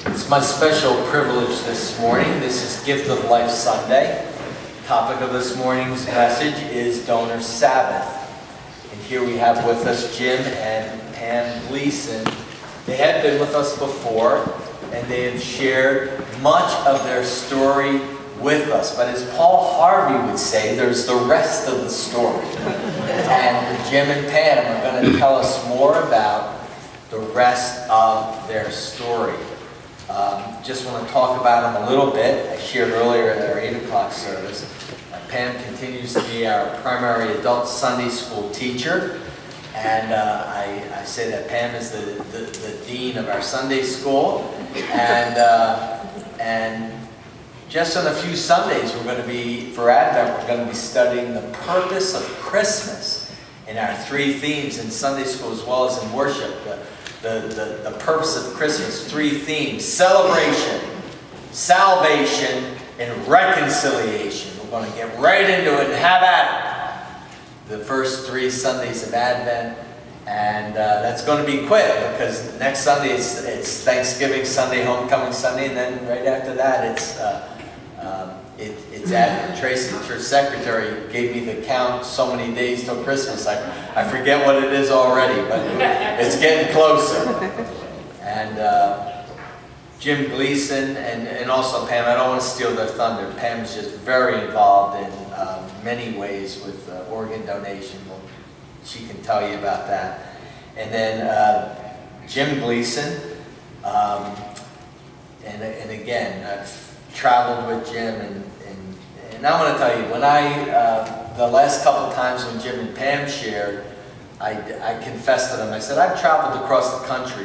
It's my special privilege this morning. This is Gift of Life Sunday. The topic of this morning's message is Donor Sabbath. And here we have with us Jim and Pam Gleason. They have been with us before, and they have shared much of their story with us. But as Paul Harvey would say, there's the rest of the story. And Jim and Pam are going to tell us more about the rest of their story. Just want to talk about them a little bit. I shared earlier at our 8 o'clock service. Pam continues to be our primary adult Sunday school teacher. And I say that Pam is the dean of our Sunday school. And just on a few Sundays, we're going to be, for Advent, we're going to be studying the purpose of Christmas in our 3 themes in Sunday school as well as in worship. The purpose of Christmas, 3 themes: celebration, salvation, and reconciliation. We're going to get right into it and have at it. The first 3 Sundays of Advent, and that's going to be quick because next Sunday it's Thanksgiving Sunday, Homecoming Sunday, and then right after that it's Advent. Tracy, church secretary, gave me the count so many days till Christmas. I forget what it is already, but it's getting closer. And Jim Gleason and also Pam, I don't want to steal their thunder. Pam is just very involved in many ways with organ donation. Well, she can tell you about that. And then Jim Gleason, and again, I've traveled with Jim, and I want to tell you, when the last couple times when Jim and Pam shared, I confessed to them. I said, I've traveled across the country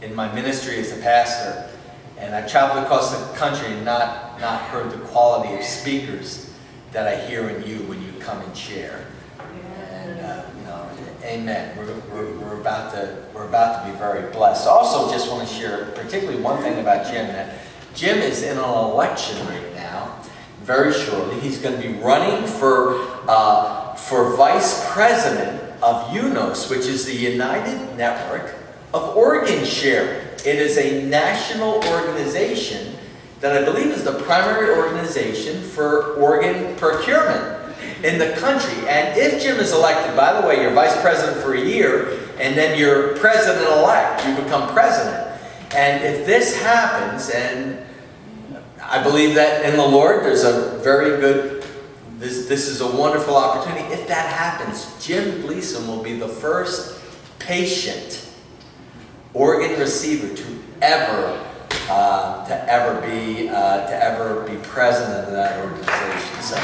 in my ministry as a pastor, and I've traveled across the country and not heard the quality of speakers that I hear in you when you come and share. And amen. We're about to be very blessed. Also, just want to share particularly one thing about Jim. That Jim is in an election right now. Very shortly, he's going to be running for vice president of UNOS, which is the United Network of Organ Sharing. It is a national organization that I believe is the primary organization for organ procurement in the country. And if Jim is elected, by the way, you're vice president for a year, and then you're president-elect, you become president. And if this happens, and I believe that in the Lord, there's a very good, this is a wonderful opportunity. If that happens, Jim Gleason will be the first patient organ receiver to ever be president of that organization. So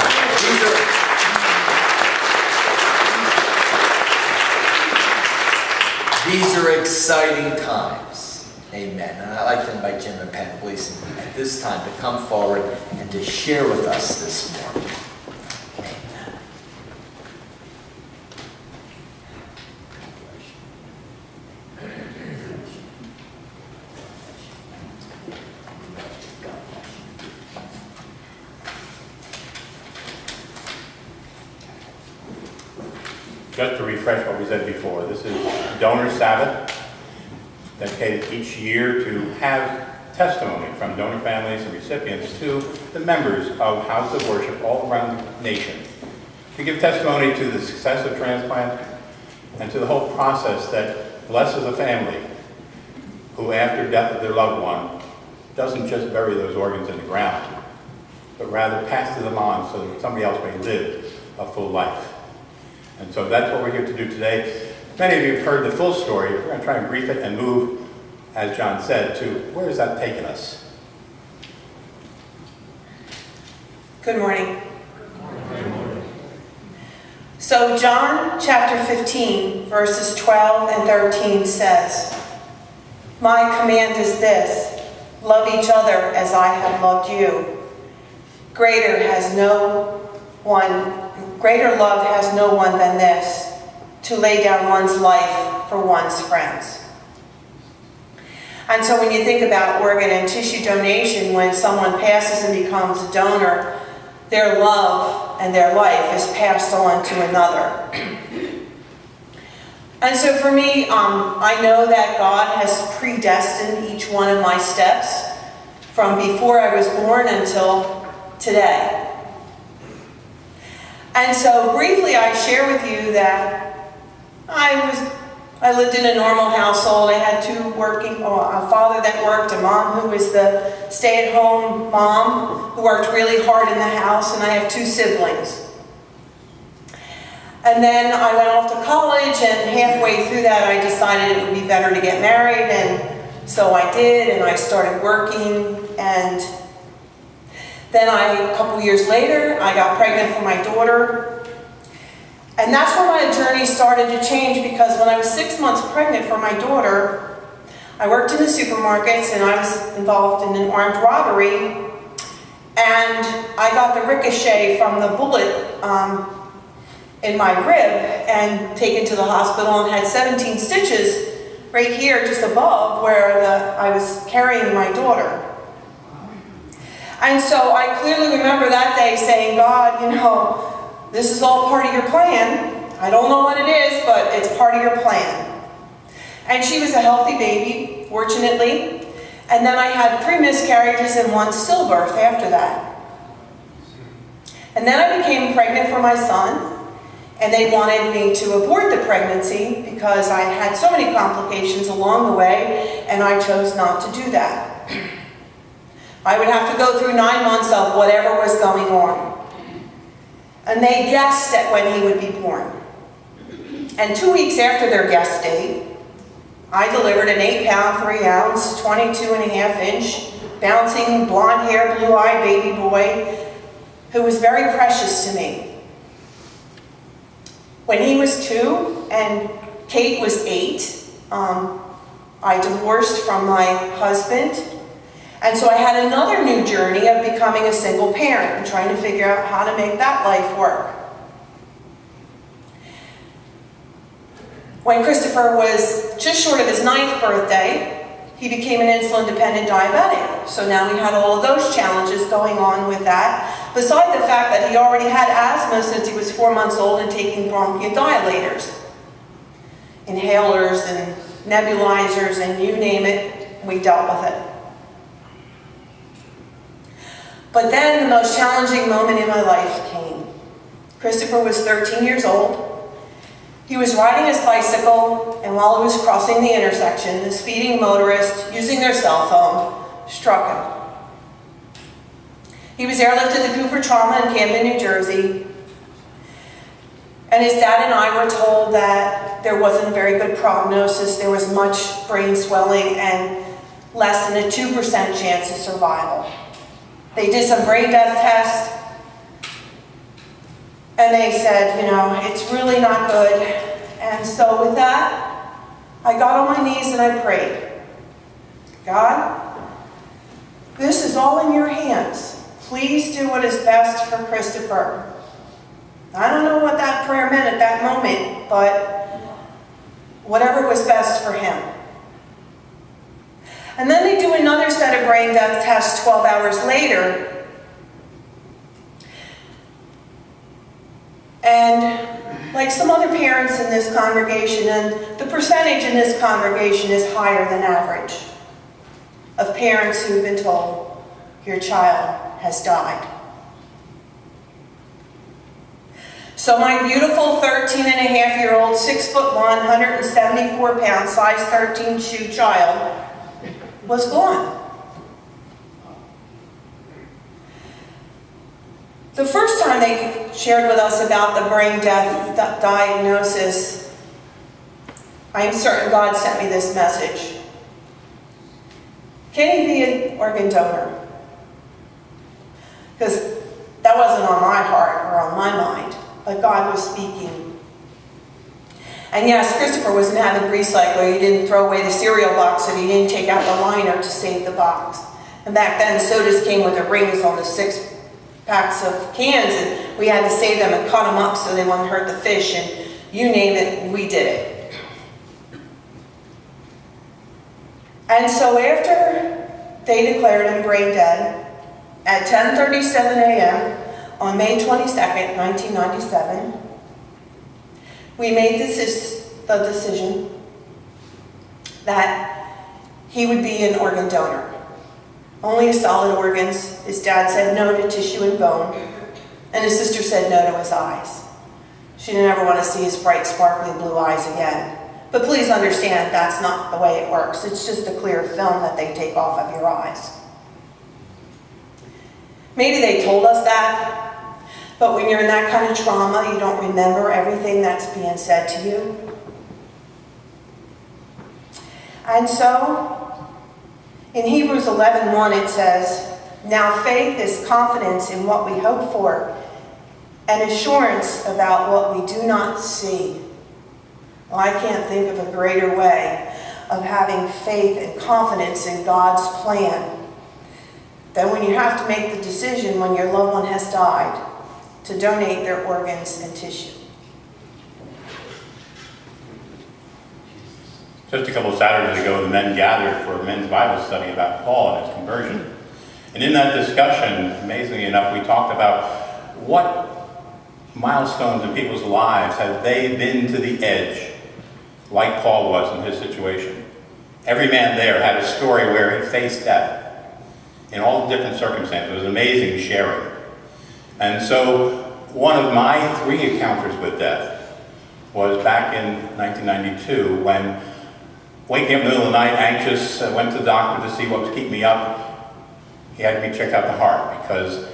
these are exciting times. Amen. And I'd like to invite Jim and Pam Gleason at this time to come forward and to share with us this morning. Amen. Just to refresh what we said before, this is Donor Sabbath, dedicated each year to have testimony from donor families and recipients to the members of House of Worship all around the nation. To give testimony to the success of transplant and to the whole process that blesses a family who, after death of their loved one, doesn't just bury those organs in the ground, but rather passes them on so that somebody else may live a full life. And so that's what we're here to do today. Many of you have heard the full story. We're going to try and brief it and move, as John said, to where has that taken us? Good morning. So John chapter 15, verses 12 and 13 says, "My command is this, love each other as I have loved you. Greater love has no one than this, to lay down one's life for one's friends." And so when you think about organ and tissue donation, when someone passes and becomes a donor, their love and their life is passed on to another. And so for me, I know that God has predestined each one of my steps from before I was born until today. And so briefly I share with you that I lived in a normal household. I had a father that worked, a mom who was the stay-at-home mom who worked really hard in the house, and I have 2 siblings. And then I went off to college, and halfway through that I decided it would be better to get married, and so I did, and I started working, and then a couple years later, I got pregnant for my daughter. And that's when my journey started to change, because when I was 6 months pregnant for my daughter, I worked in the supermarkets and I was involved in an armed robbery, and I got the ricochet from the bullet in my rib and taken to the hospital and had 17 stitches right here just above where I was carrying my daughter. And so I clearly remember that day saying, God, this is all part of your plan. I don't know what it is, but it's part of your plan. And she was a healthy baby, fortunately. And then I had 3 miscarriages and 1 stillbirth after that. And then I became pregnant for my son. And they wanted me to abort the pregnancy because I had so many complications along the way, and I chose not to do that. I would have to go through 9 months of whatever was going on. And they guessed at when he would be born. And 2 weeks after their guess date, I delivered an 8-pound, 3-ounce, 22.5-inch, bouncing, blonde hair, blue-eyed baby boy who was very precious to me. When he was 2 and Kate was 8, I divorced from my husband. And so I had another new journey of becoming a single parent and trying to figure out how to make that life work. When Christopher was just short of his 9th birthday, he became an insulin-dependent diabetic. So now we had all of those challenges going on with that, beside the fact that he already had asthma since he was 4 months old and taking bronchodilators, inhalers and nebulizers, and you name it, we dealt with it. But then the most challenging moment in my life came. Christopher was 13 years old. He was riding his bicycle, and while he was crossing the intersection, the speeding motorist, using their cell phone, struck him. He was airlifted to Cooper Trauma in Camden, New Jersey, and his dad and I were told that there wasn't a very good prognosis. There was much brain swelling and less than a 2% chance of survival. They did some brain death tests, and they said, it's really not good. And so with that, I got on my knees and I prayed. God, this is all in your hands. Please do what is best for Christopher. I don't know what that prayer meant at that moment, but whatever was best for him. And then they do another set of brain death tests 12 hours later. And like some other parents in this congregation, and the percentage in this congregation is higher than average, of parents who've been told, your child has died. So my beautiful 13-and-a-half-year-old, 6'1", 174-pound, size 13 shoe child was gone. The first time they shared with us about the brain death diagnosis, I am certain God sent me this message. Can he be an organ donor? Because that wasn't on my heart or on my mind, but God was speaking. And yes, Christopher was an avid recycler. He didn't throw away the cereal box and he didn't take out the liner to save the box. And back then, sodas came with the rings on the 6 packs of cans, and we had to save them and cut them up so they wouldn't hurt the fish, and you name it, we did it. And so after they declared him brain dead, at 10:37 a.m. on May 22nd, 1997, we made the the decision that he would be an organ donor. Only solid organs. His dad said no to tissue and bone, and his sister said no to his eyes. She didn't ever want to see his bright, sparkly blue eyes again. But please understand, that's not the way it works. It's just a clear film that they take off of your eyes. Maybe they told us that, but when you're in that kind of trauma, you don't remember everything that's being said to you. And so, in Hebrews 11:1 it says, "Now faith is confidence in what we hope for, and assurance about what we do not see." Well, I can't think of a greater way of having faith and confidence in God's plan than when you have to make the decision when your loved one has died to donate their organs and tissue. Just a couple of Saturdays ago, the men gathered for a men's Bible study about Paul and his conversion. And in that discussion, amazingly enough, we talked about what milestones in people's lives have they been to the edge, like Paul was in his situation. Every man there had a story where he faced death in all different circumstances. It was amazing sharing. And so one of my 3 encounters with death was back in 1992 when, waking up in the middle of the night, anxious, went to the doctor to see what was keeping me up. He had me check out the heart because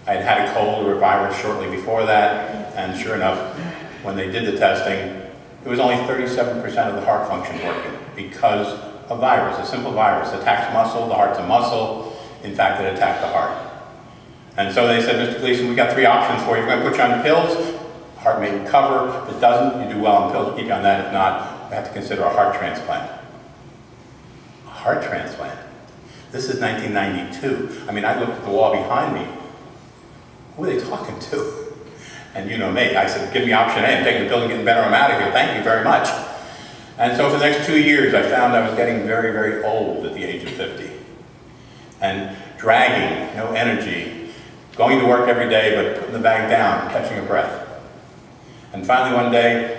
I had had a cold or a virus shortly before that, and sure enough, when they did the testing, it was only 37% of the heart function working because a virus, a simple virus, attacks muscle. The heart's a muscle. In fact, it attacked the heart. And so they said, "Mr. Gleason, we've got 3 options for you. We're going to put you on pills. Heart may recover. If it doesn't, you do well on pills. We'll keep you on that. If not, we have to consider a heart transplant." A heart transplant? This is 1992. I mean, I looked at the wall behind me. Who are they talking to? And you know me. I said, "Give me option A. I'm taking the pill and getting better. I'm out of here. Thank you very much." And so for the next 2 years, I found I was getting very, very old at the age of 50. And dragging, no energy, going to work every day, but putting the bag down, catching a breath. And finally one day,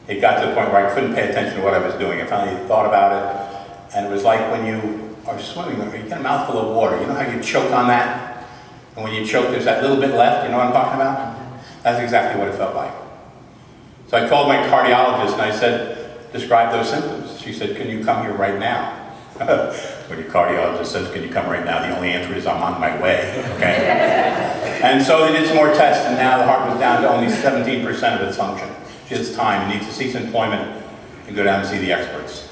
it got to the point where I couldn't pay attention to what I was doing. I finally thought about it, and it was like when you are swimming, or you get a mouthful of water. You know how you choke on that? And when you choke, there's that little bit left. You know what I'm talking about? That's exactly what it felt like. So I called my cardiologist and I said, "Describe those symptoms." She said, "Can you come here right now?" When your cardiologist says, "Can you come right now?" the only answer is, "I'm on my way." Okay? And so they did some more tests, and now the heart was down to only 17% of its function. She has time, and needs to cease employment and go down and see the experts.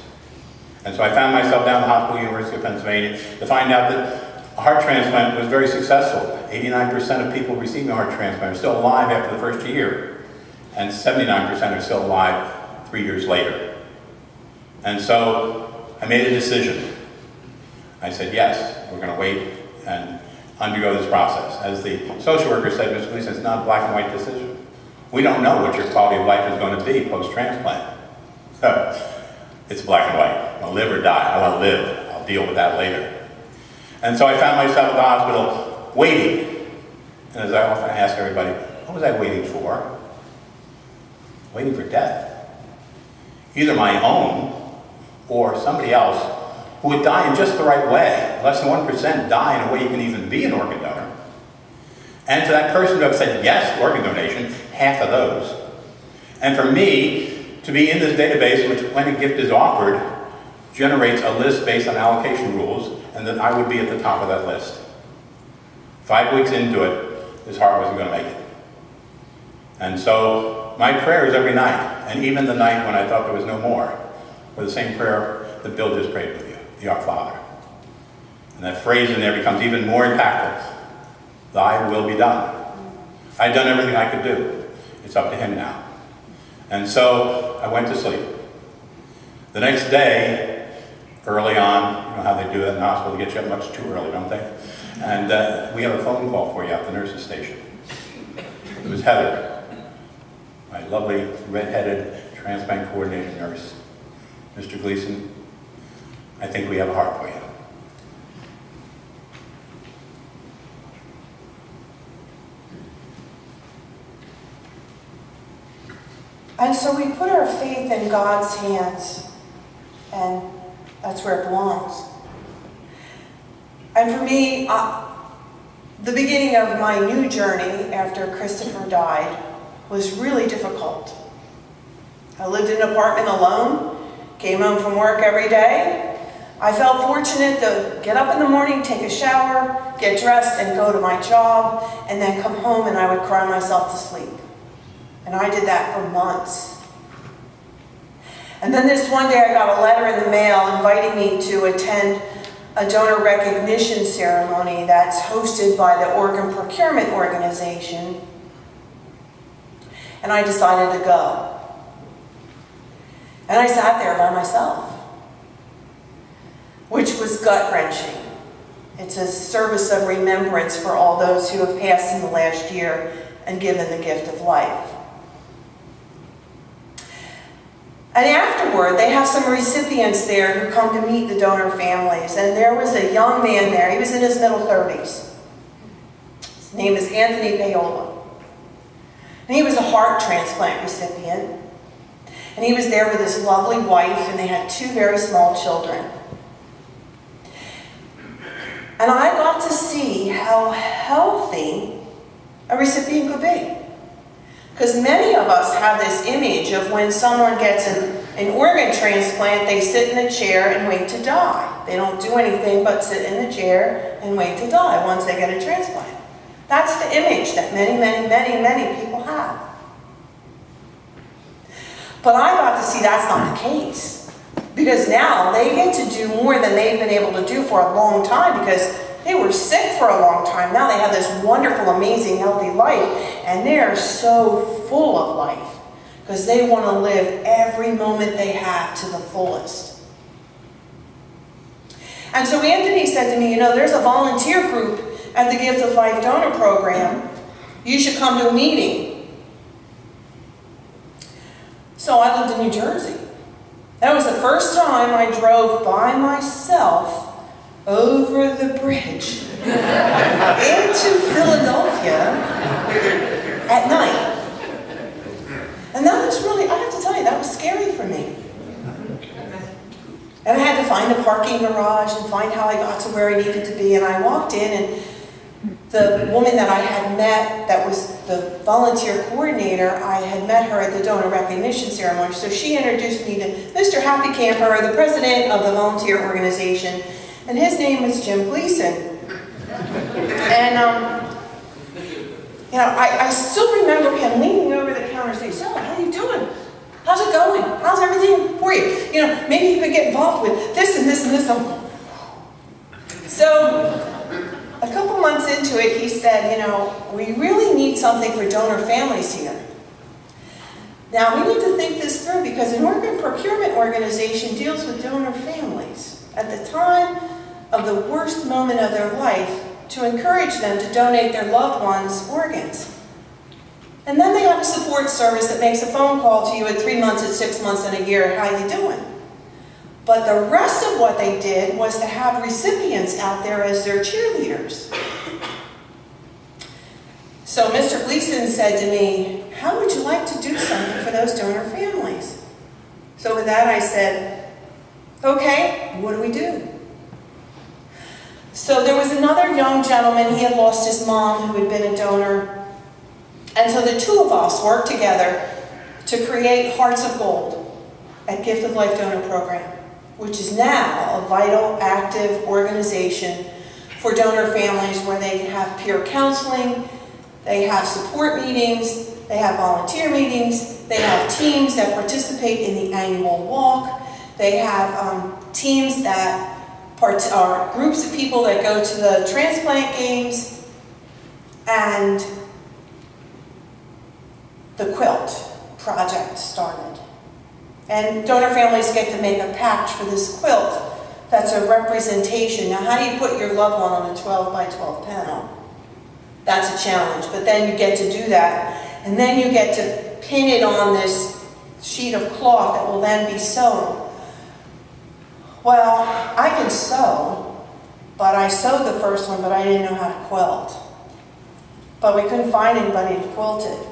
And so I found myself down at the hospital, University of Pennsylvania, to find out that a heart transplant was very successful. 89% of people receiving a heart transplant are still alive after the first year, and 79% are still alive 3 years later. And so I made a decision. I said, yes, we're going to wait and undergo this process. As the social worker said, "Mr. Gleason, it's not a black and white decision. We don't know what your quality of life is going to be post-transplant. It's black and white. I'll live or die. I want to live. I'll deal with that later." And so I found myself at the hospital waiting. And as I often ask everybody, what was I waiting for? Waiting for death. Either my own or somebody else who would die in just the right way. Less than 1% die in a way you can even be an organ donor. And to that person who have said yes to organ donation, half of those. And for me to be in this database, which when a gift is offered, generates a list based on allocation rules, and that I would be at the top of that list. 5 weeks into it, this heart wasn't going to make it. And so my prayers every night, and even the night when I thought there was no more, were the same prayer that Bill just prayed with you, the Our Father. And that phrase in there becomes even more impactful. "Thy will be done." I'd done everything I could do. It's up to him now. And so I went to sleep. The next day, early on, you know how they do that in the hospital, they get you up much too early, don't they? And we have a phone call for you at the nurse's station. It was Heather, my lovely red-headed transplant coordinator nurse. "Mr. Gleason, I think we have a heart for you." And so we put our faith in God's hands, and that's where it belongs. And for me, the beginning of my new journey after Christopher died was really difficult. I lived in an apartment alone, came home from work every day. I felt fortunate to get up in the morning, take a shower, get dressed, and go to my job, and then come home and I would cry myself to sleep. And I did that for months. And then this one day I got a letter in the mail inviting me to attend a donor recognition ceremony that's hosted by the Organ Procurement Organization. And I decided to go. And I sat there by myself, which was gut-wrenching. It's a service of remembrance for all those who have passed in the last year and given the gift of life. And afterward, they have some recipients there who come to meet the donor families. And there was a young man there. He was in his middle 30s. His name is Anthony Paola. And he was a heart transplant recipient. And he was there with his lovely wife, and they had 2 very small children. And I got to see how healthy a recipient could be. Because many of us have this image of when someone gets an organ transplant, they sit in a chair and wait to die. They don't do anything but sit in a chair and wait to die once they get a transplant. That's the image that many people have. But I got to see that's not the case. Because now they get to do more than they've been able to do for a long time, because they were sick for a long time. Now they have this wonderful, amazing, healthy life, and they're so full of life because they want to live every moment they have to the fullest. And so Anthony said to me, there's a volunteer group at the Gift of Life Donor Program. You should come to a meeting. So I lived in New Jersey. That was the first time I drove by myself over the bridge into Philadelphia at night. And that was really, I have to tell you, that was scary for me. And I had to find a parking garage and find how I got to where I needed to be. And I walked in, and the woman that I had met, that was the volunteer coordinator, I had met her at the donor recognition ceremony. So she introduced me to Mr. Happy Camper, the president of the volunteer organization. And his name is Jim Gleason. And, I still remember him leaning over the counter and saying, "So, how are you doing? How's it going? How's everything for you? Maybe you could get involved with this and this and this." So, a couple months into it, he said, we really need something for donor families here. Now, we need to think this through, because an organ procurement organization deals with donor families at the time of the worst moment of their life, to encourage them to donate their loved ones' organs. And then they have a support service that makes a phone call to you at 3 months, at 6 months, and a year. How you doing? But the rest of what they did was to have recipients out there as their cheerleaders. So Mr. Gleason said to me, "How would you like to do something for those donor families?" So with that I said, "Okay, what do we do?" So there was another young gentleman, he had lost his mom, who had been a donor. And so the 2 of us worked together to create Hearts of Gold at Gift of Life Donor Program, which is now a vital, active organization for donor families, where they have peer counseling, they have support meetings, they have volunteer meetings, they have teams that participate in the annual walk, they have teams that are groups of people that go to the transplant games, and the quilt project started. And donor families get to make a patch for this quilt that's a representation. Now, how do you put your loved one on a 12 by 12 panel? That's a challenge, but then you get to do that. And then you get to pin it on this sheet of cloth that will then be sewn. Well, I can sew, but I sewed the first one, but I didn't know how to quilt. But we couldn't find anybody to quilt it.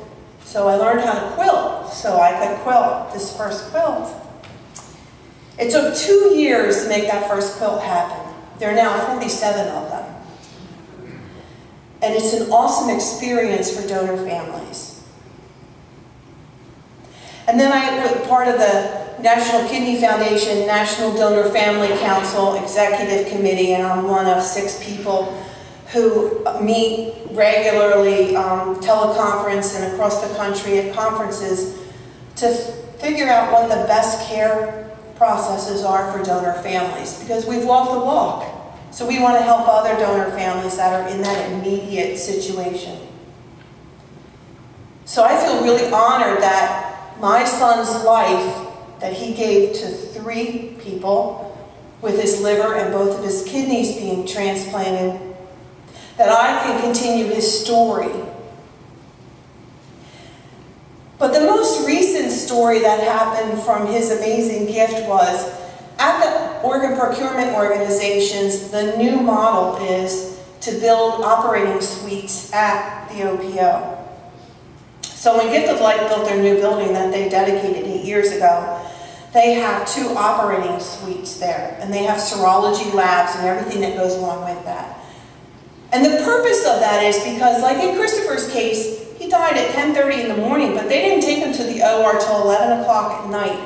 So I learned how to quilt, so I could quilt this first quilt. It took 2 years to make that first quilt happen. There are now 47 of them. And it's an awesome experience for donor families. And then I was part of the National Kidney Foundation National Donor Family Council Executive Committee, and I'm one of 6 people who meet regularly, teleconference and across the country at conferences to figure out what the best care processes are for donor families, because we've walked the walk. So we want to help other donor families that are in that immediate situation. So I feel really honored that my son's life that he gave to 3 people with his liver and both of his kidneys being transplanted, that I can continue his story. But the most recent story that happened from his amazing gift was at the organ procurement organizations, the new model is to build operating suites at the OPO. So when Gift of Life built their new building that they dedicated 8 years ago, they have 2 operating suites there, and they have serology labs and everything that goes along with that. And the purpose of that is because, like in Christopher's case, he died at 10:30 in the morning, but they didn't take him to the OR till 11 o'clock at night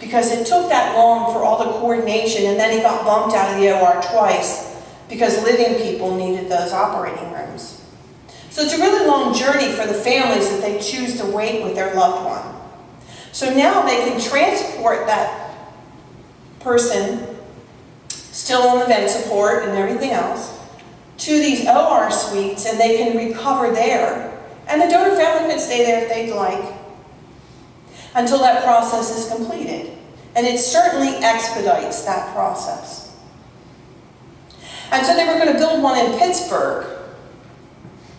because it took that long for all the coordination, and then he got bumped out of the OR twice because living people needed those operating rooms. So it's a really long journey for the families that they choose to wait with their loved one. So now they can transport that person, still on the vent support and everything else, to these OR suites, and they can recover there. And the donor family can stay there if they'd like until that process is completed. And it certainly expedites that process. And so they were going to build one in Pittsburgh.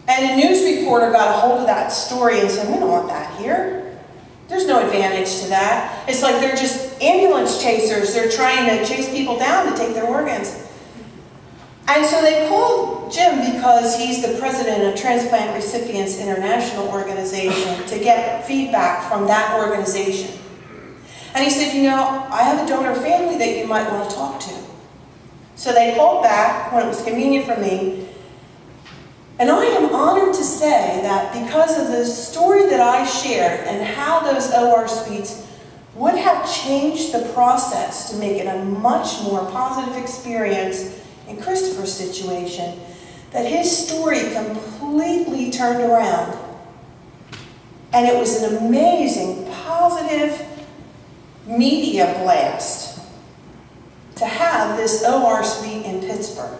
And a news reporter got a hold of that story and said, we don't want that here. There's no advantage to that. It's like they're just ambulance chasers. They're trying to chase people down to take their organs. And so they called Jim, because he's the president of Transplant Recipients International Organization, to get feedback from that organization. And he said, you know, I have a donor family that you might want to talk to. So they called back when it was convenient for me. And I am honored to say that because of the story that I shared and how those OR suites would have changed the process to make it a much more positive experience in Christopher's situation, that his story completely turned around. And it was an amazing, positive media blast to have this OR suite in Pittsburgh.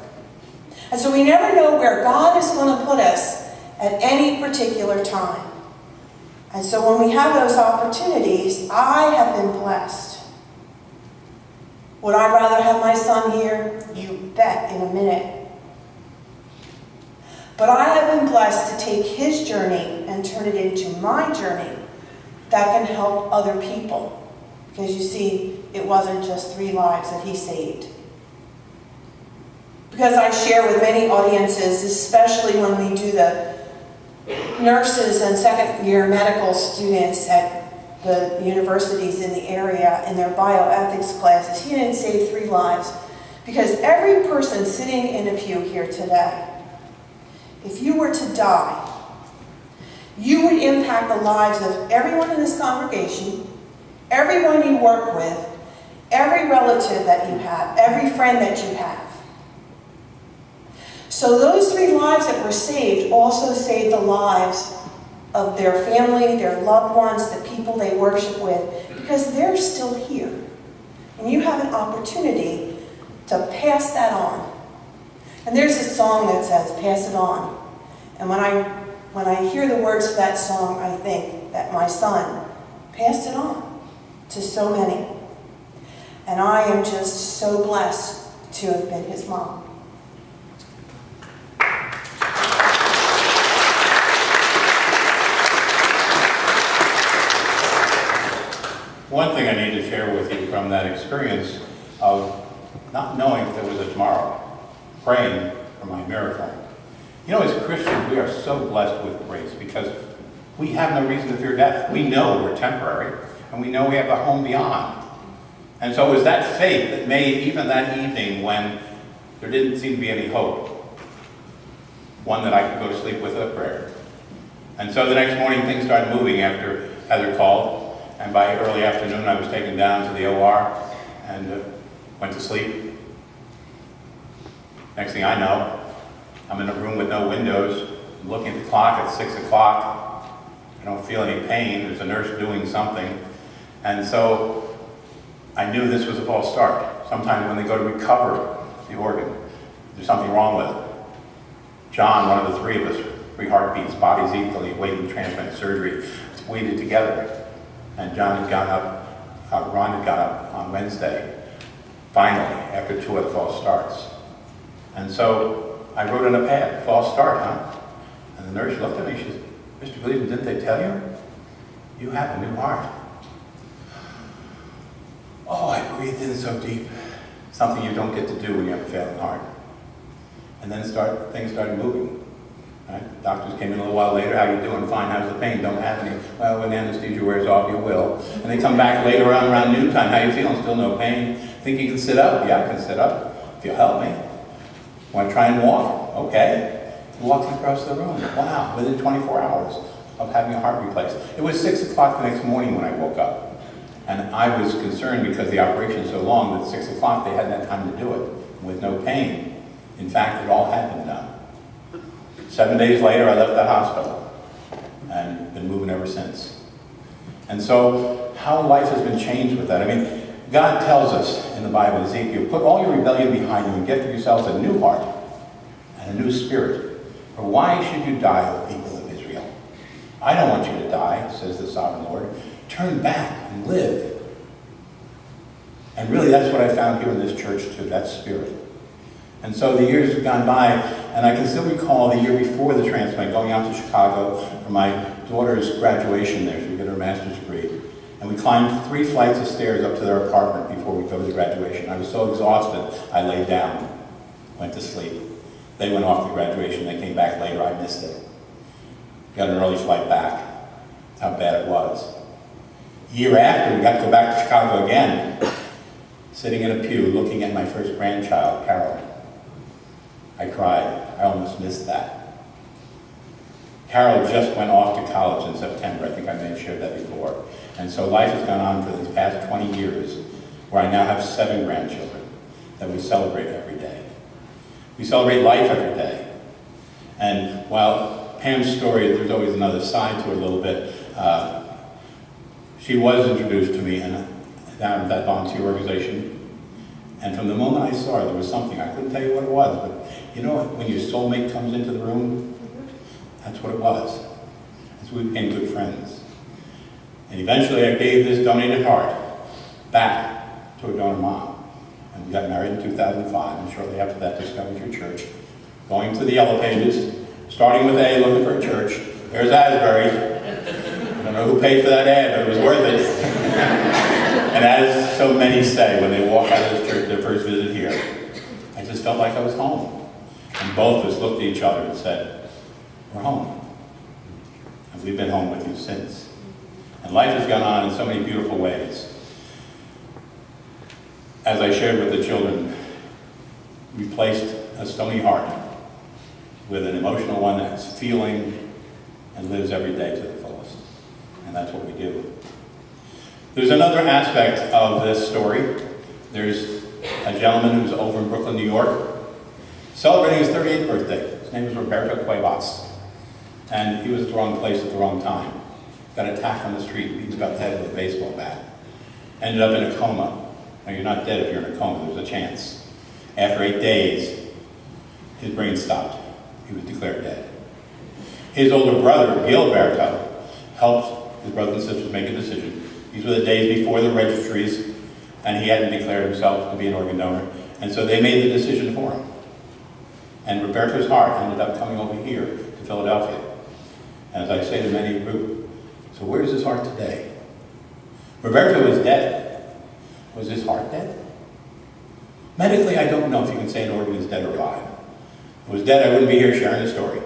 And so we never know where God is going to put us at any particular time. And so when we have those opportunities, I have been blessed. Would I rather have my son here? You bet, in a minute. But I have been blessed to take his journey and turn it into my journey that can help other people. Because you see, it wasn't just 3 lives that he saved. Because I share with many audiences, especially when we do the nurses and second-year medical students at the universities in the area in their bioethics classes, he didn't save 3 lives. Because every person sitting in a pew here today, if you were to die, you would impact the lives of everyone in this congregation, everyone you work with, every relative that you have, every friend that you have. So those 3 lives that were saved also saved the lives of their family, their loved ones, the people they worship with, because they're still here. And you have an opportunity to pass that on. And there's a song that says, pass it on. And when I hear the words to that song, I think that my son passed it on to so many. And I am just so blessed to have been his mom. One thing I need to share with you from that experience of not knowing if there was a tomorrow, praying for my miracle. You know, as Christians, we are so blessed with grace because We have no reason to fear death. We know we're temporary, and we know we have a home beyond. And so it was that faith that made even that evening when there didn't seem to be any hope, one that I could go to sleep with a prayer. And so the next morning things started moving after Heather called, and by early afternoon I was taken down to the OR and went to sleep. Next thing I know, I'm in a room with no windows. I'm looking at the clock at 6 o'clock. I don't feel any pain. There's a nurse doing something. And so I knew this was a false start. Sometimes when they go to recover the organ, there's something wrong with it. John, one of the three of us, 3 heartbeats, bodies equally, waiting transplant surgery, waited together. And John had gone up, Ron had got up on Wednesday, finally, after 2 other false starts. And so I wrote on a pad, false start, huh? And the nurse looked at me, she said, Mr. Gleason, didn't they tell you? You have a new heart. Oh, I breathed in so deep. Something you don't get to do when you have a failing heart. And then things started moving. Right? Doctors came in a little while later, how you doing? Fine, how's the pain? Don't have any. Well, when anesthesia wears off, you will. And they come back later on around noontime, how you feeling? Still no pain. Think you can sit up? Yeah, I can sit up. If you'll help me. Want to try and walk? Okay. Walking across the room. Wow, within 24 hours of having a heart replaced. It was 6 o'clock the next morning when I woke up. And I was concerned because the operation was so long that 6 o'clock they hadn't had time to do it with no pain. In fact, it all had been done. 7 days later, I left that hospital and been moving ever since. And so, how life has been changed with that. I mean, God tells us in the Bible, Ezekiel, put all your rebellion behind you and get for yourselves a new heart and a new spirit. For why should you die, O people of Israel? I don't want you to die, says the sovereign Lord. Turn back and live. And really, that's what I found here in this church too, that spirit. And so the years have gone by, and I can still recall the year before the transplant, going out to Chicago for my daughter's graduation there. She would get her master's degree. And we climbed 3 flights of stairs up to their apartment before we go to the graduation. I was so exhausted, I laid down, went to sleep. They went off to graduation. They came back later. I missed it. Got an early flight back. That's how bad it was. A year after, we got to go back to Chicago again, sitting in a pew looking at my first grandchild, Carol. I cried. I almost missed that. Carol just went off to college in September. I think I may have shared that before. And so life has gone on for these past 20 years, where I now have 7 grandchildren that we celebrate every day. We celebrate life every day. And while Pam's story, there's always another side to it a little bit. She was introduced to me down at that volunteer organization. And from the moment I saw her, there was something. I couldn't tell you what it was, but you know when your soulmate comes into the room? That's what it was. And so we became good friends. And eventually I gave this donated heart back to a donor mom. And we got married in 2005, and shortly after that discovered your church. Going to the Yellow Pages, starting with A, looking for a church. There's Asbury. I don't know who paid for that ad, but it was worth it. And as so many say when they walk out of this church, their first visit here, I just felt like I was home. And both of us looked at each other and said, we're home. And we've been home with you since. And life has gone on in so many beautiful ways. As I shared with the children, we placed a stony heart with an emotional one that's feeling and lives every day to the fullest. And that's what we do. There's another aspect of this story. There's a gentleman who's over in Brooklyn, New York, celebrating his 38th birthday. His name is Roberto Cuevas. And he was at the wrong place at the wrong time. Got attacked on the street, beaten about the head with a baseball bat. Ended up in a coma. Now, you're not dead if you're in a coma, there's a chance. After 8 days, his brain stopped. He was declared dead. His older brother, Gilberto, helped his brothers and sisters make a decision. These were the days before the registries, and he hadn't declared himself to be an organ donor. And so they made the decision for him. And Roberto's heart ended up coming over here to Philadelphia. And as I say to many in the group, so where's his heart today? Roberto is dead. Was his heart dead? Medically, I don't know if you can say an organ is dead or alive. If it was dead, I wouldn't be here sharing the story.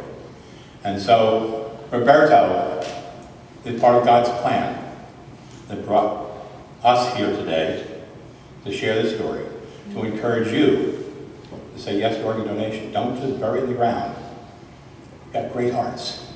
And so Roberto It's part of God's plan that brought us here today to share this story, to encourage you to say yes to organ donation. Don't just bury it in the ground. You've got great hearts.